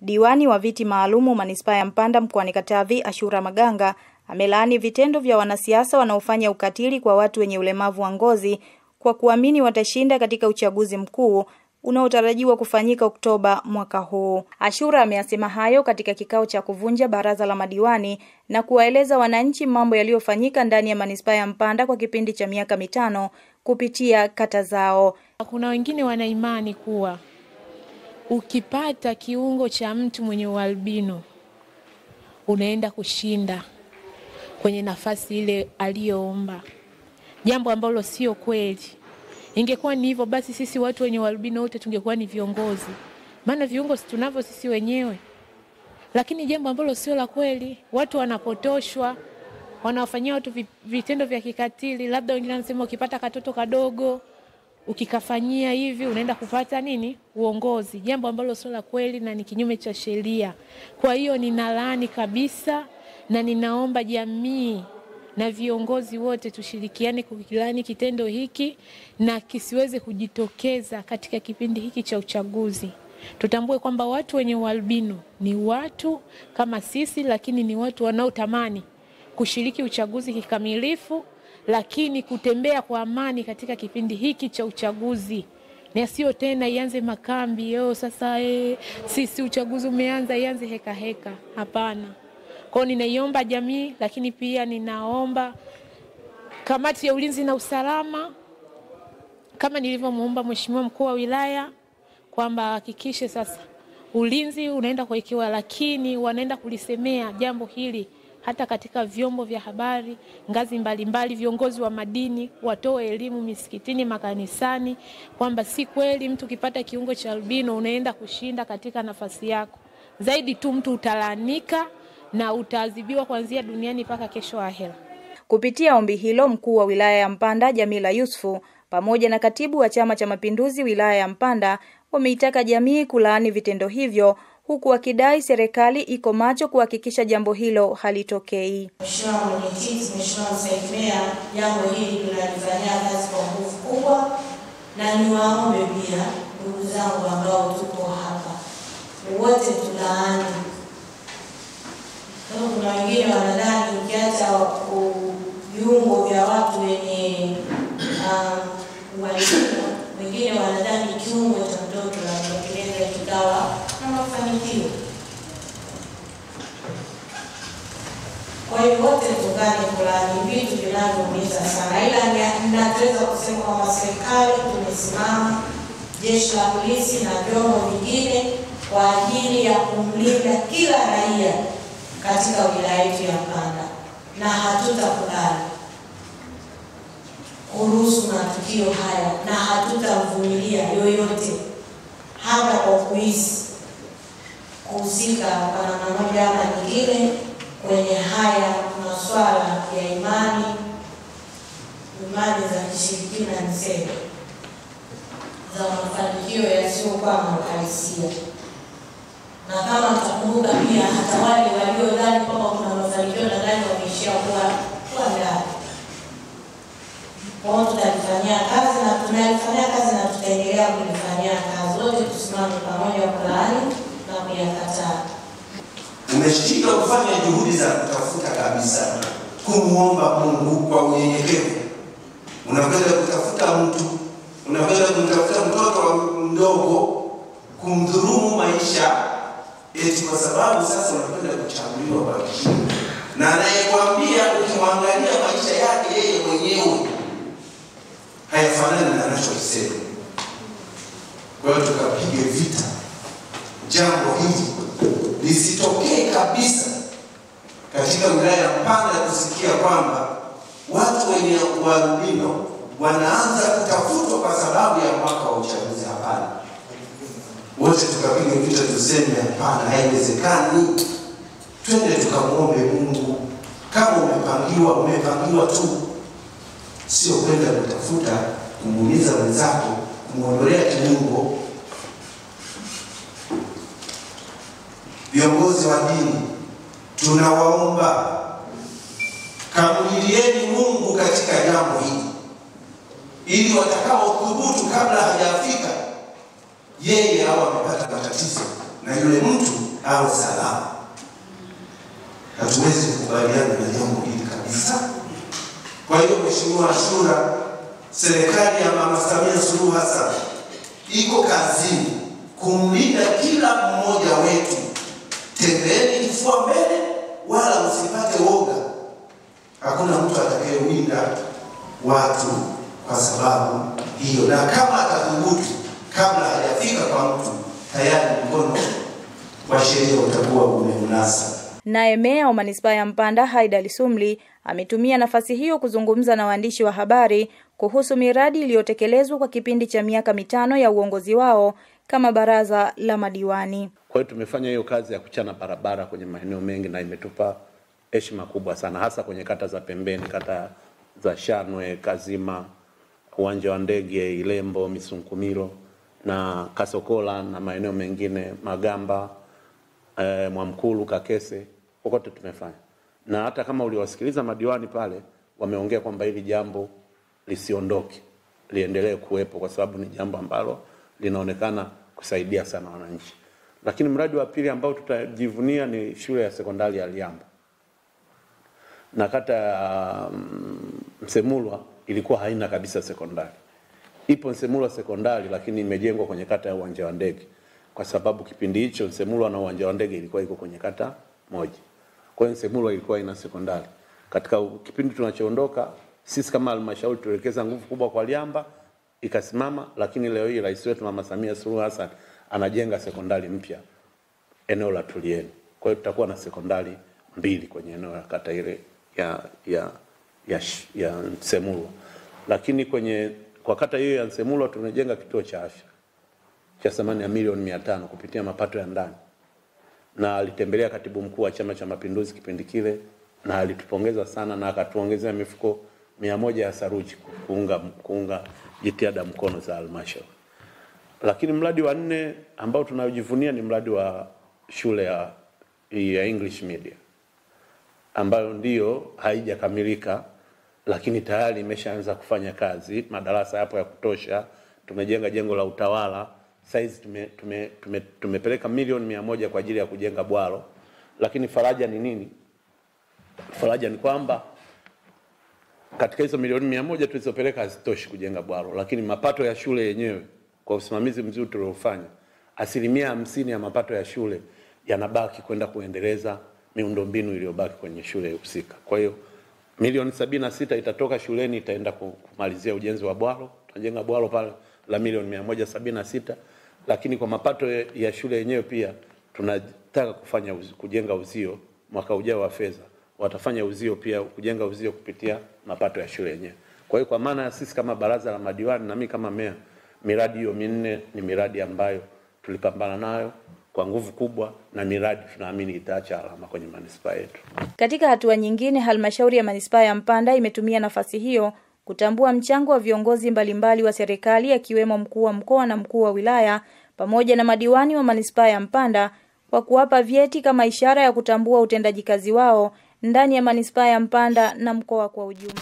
Diwani wa viti maalumu manispaa ya Mpanda mkoani Katavi, Ashura Maganga, amelaani vitendo vya wanasiasa wanaofanya ukatili kwa watu wenye ulemavu wa ngozi kwa kuamini watashinda katika uchaguzi mkuu unaotarajiwa kufanyika Oktoba mwaka huu. Ashura ameyasema hayo katika kikao cha kuvunja baraza la madiwani na kuwaeleza wananchi mambo yaliyofanyika ndani ya manispaa ya Mpanda kwa kipindi cha miaka 5 kupitia kata zao. Kuna wengine wana imani kuwa ukipata kiungo cha mtu mwenye ualbino unaenda kushinda kwenye nafasi ile aliyoomba, jambo ambalo sio kweli. Ingekuwa ni hivyo basi sisi watu wenye ualbino wote tungekuwa ni viongozi, maana viungo tunavyo sisi wenyewe. Lakini jambo ambalo sio la kweli, watu wanapotoshwa, wanawafanyia watu vitendo vya kikatili. Labda wengine wanasema ukipata katoto kadogo ukikafanyia hivi unaenda kupata nini? Uongozi, jambo ambalo sio la kweli na ni kinyume cha sheria. Kwa hiyo ninalaani kabisa na ninaomba jamii na viongozi wote tushirikiane kukilani kitendo hiki na kisiweze kujitokeza katika kipindi hiki cha uchaguzi. Tutambue kwamba watu wenye ualbino ni watu kama sisi, lakini ni watu wanaotamani kushiriki uchaguzi kikamilifu, lakini kutembea kwa amani katika kipindi hiki cha uchaguzi. Na sio tena ianze makambi, sasa sisi uchaguzi umeanza ianze heka heka. Hapana. Kwa hiyo ninaiomba jamii, lakini pia ninaomba kamati ya ulinzi na usalama, kama nilivyomuomba Mheshimiwa Mkuu wa Wilaya kwamba hakikishe sasa ulinzi unaenda kuwekewa, lakini wanaenda kulisemea jambo hili hata katika vyombo vya habari, ngazi mbalimbali, viongozi wa madini watoe elimu misikitini, makanisani, kwamba si kweli mtu ukipata kiungo cha albino unaenda kushinda katika nafasi yako. Zaidi tu mtu utalanika na utaadhibiwa kuanzia duniani mpaka kesho ahera. Kupitia ombi hilo, mkuu wa wilaya ya Mpanda Jamila Yusufu pamoja na katibu wa Chama cha Mapinduzi wilaya ya Mpanda wameitaka jamii kulaani vitendo hivyo, huku wakidai serikali iko macho kuhakikisha jambo hilo halitokei. Mheshimiwa Mwenyekiti, Mheshimiwa Mstahiki Meya, jambo hili tunalifanyia kazi kwa nguvu kubwa, na niwaombe pia ndugu zangu ambao tuko hapa wote tulaani. Kuna wengine wanadhani ukiacha viungo vya watu wenye ualbino, wengine wanadhani kiungo cha mtoto kinaweza kikawa na mafanikio. Kwa hiyo wote tungane kulaani vitu vinavyoumiza sana, ila ninaweza kusema kwamba serikali tumesimama, jeshi la polisi na vyombo vingine kwa ajili ya kumlinda kila raia katika wilaya yetu ya Mpanda, na hatutakubali kuruhusu matukio haya na hatutavumilia yoyote hata kwa kuhusika kwa namna moja ama nyingine kwenye haya masuala ya imani za kishirikina, niseme za mafanikio yasiyokuwa na uhalisia. Na kama mtakumbuka pia hata wale waliodhani kwamba kuna mafanikio na ndani wameishia kuwa ndani. Kwa hiyo tutalifanyia kazi na tunalifanyia kazi na tutaendelea kulifanyia kazi. Wote tusimame pamoja kulaani na kuyakataa. Umeshika kufanya juhudi za kutafuta kabisa kumuomba Mungu kwa unyenyekevu. Unakwenda kutafuta mtu, unakwenda kumtafuta mtoto mdogo kumdhulumu maisha eti kwa sababu sasa unakwenda kuchaguliwa kwa kishindo. Na anayekwambia ukimwangalia maisha yake yeye mwenyewe hayafanani na anachosema. Kwa hiyo tukapige vita jambo hili lisitokee kabisa katika wilaya ya Mpanda, kusikia kwamba watu wenye ualbino wanaanza kutafutwa kwa sababu ya mwaka wa uchaguzi. Hapana. Wote tukapige vita, tuseme hapana, haiwezekani. Twende tukamuombe Mungu. Kama umepangiwa tu, sio kwenda kutafuta kumuumiza mwenzako, kumuondolea kiungo. Viongozi wa dini, tunawaomba kamwilieni Mungu katika jambo hili, ili watakao kudhubutu kabla hajafika yeye au amepata matatizo na yule mtu au salama. Hatuwezi kukubaliana na jambo hili kabisa. Kwa hiyo Mheshimiwa Ashura, serikali ya Mama Samia Suluhu Hassan iko kazini kumlinda kila mmoja wetu. Tembeeni kifua mbele, wala msipate woga. Hakuna mtu atakayewinda watu kwa sababu hiyo, na kama atathubutu kabla hajafika kwa mtu, tayari mkono wa sheria utakuwa umemnasa. Naye Meya wa Manispaa ya Mpanda Haida Lisumli ametumia nafasi hiyo kuzungumza na waandishi wa habari kuhusu miradi iliyotekelezwa kwa kipindi cha miaka 5 ya uongozi wao kama baraza la madiwani. Kwa hiyo tumefanya hiyo kazi ya kuchana barabara kwenye maeneo mengi na imetupa heshima kubwa sana, hasa kwenye kata za pembeni, kata za Shanwe, Kazima, Uwanja wa Ndege, Ilembo, Misunkumiro na Kasokola na maeneo mengine, Magamba, Mwamkulu, Kakese, kokote tumefanya. Na hata kama uliwasikiliza madiwani pale, wameongea kwamba hili jambo lisiondoke, liendelee kuwepo kwa sababu ni jambo ambalo linaonekana kusaidia sana wananchi. Lakini mradi wa pili ambao tutajivunia ni shule ya sekondari ya Liamba. Na kata ya Msemulwa ilikuwa haina kabisa sekondari. Ipo Msemulwa sekondari, lakini imejengwa kwenye kata ya Uwanja wa Ndege. Kwa sababu kipindi hicho Msemulwa na Uwanja wa Ndege ilikuwa iko kwenye kata moja. Kwa hiyo Msemulwa ilikuwa ina sekondari. Katika kipindi tunachoondoka, sisi kama halmashauri tuelekeza nguvu kubwa kwa Liamba, ikasimama, lakini leo hii Rais wetu Mama Samia Suluhu Hassan anajenga sekondari mpya eneo la Tulieni. Kwa hiyo tutakuwa na sekondari 2 kwenye eneo la kata ile ya Msemulwa. Lakini kwa kata hiyo ya Msemulwa tumejenga kituo cha afya cha thamani ya milioni 500 kupitia mapato ya ndani. Na alitembelea katibu mkuu wa Chama cha Mapinduzi kipindi kile na alitupongeza sana na akatuongezea mifuko 100 ya saruji kuunga jitihada mkono za halmashauri. Lakini mradi wa 4 ambao tunajivunia ni mradi wa shule ya English Media, ambayo ndio haijakamilika lakini tayari imeshaanza kufanya kazi. Madarasa yapo ya kutosha, tumejenga jengo la utawala, saizi tumepeleka milioni 100 kwa ajili ya kujenga bwalo. Lakini faraja ni nini? Faraja ni kwamba katika hizo milioni 100 tulizopeleka hazitoshi kujenga bwalo, lakini mapato ya shule yenyewe kwa usimamizi mzuri tuliofanya, 50% ya mapato ya shule yanabaki kwenda kuendeleza miundombinu iliyobaki kwenye shule husika. Kwa hiyo milioni 76 itatoka shuleni itaenda kumalizia ujenzi wa bwalo. Tunajenga bwalo pale la milioni 176, lakini kwa mapato ya shule yenyewe pia tunataka kujenga uzio mwaka ujao wa fedha. Watafanya uzio pia, kujenga uzio kupitia mapato ya shule yenyewe. Kwa hiyo kwa maana sisi kama baraza la madiwani na mimi kama meya, miradi hiyo 4 ni miradi ambayo tulipambana nayo kwa nguvu kubwa na miradi tunaamini itaacha alama kwenye manispaa yetu. Katika hatua nyingine, halmashauri ya Manispaa ya Mpanda imetumia nafasi hiyo kutambua mchango wa viongozi mbalimbali wa serikali akiwemo mkuu wa mkoa na mkuu wa wilaya pamoja na madiwani wa Manispaa ya Mpanda kwa kuwapa vyeti kama ishara ya kutambua utendaji kazi wao ndani ya Manispaa ya Mpanda na mkoa kwa ujumla.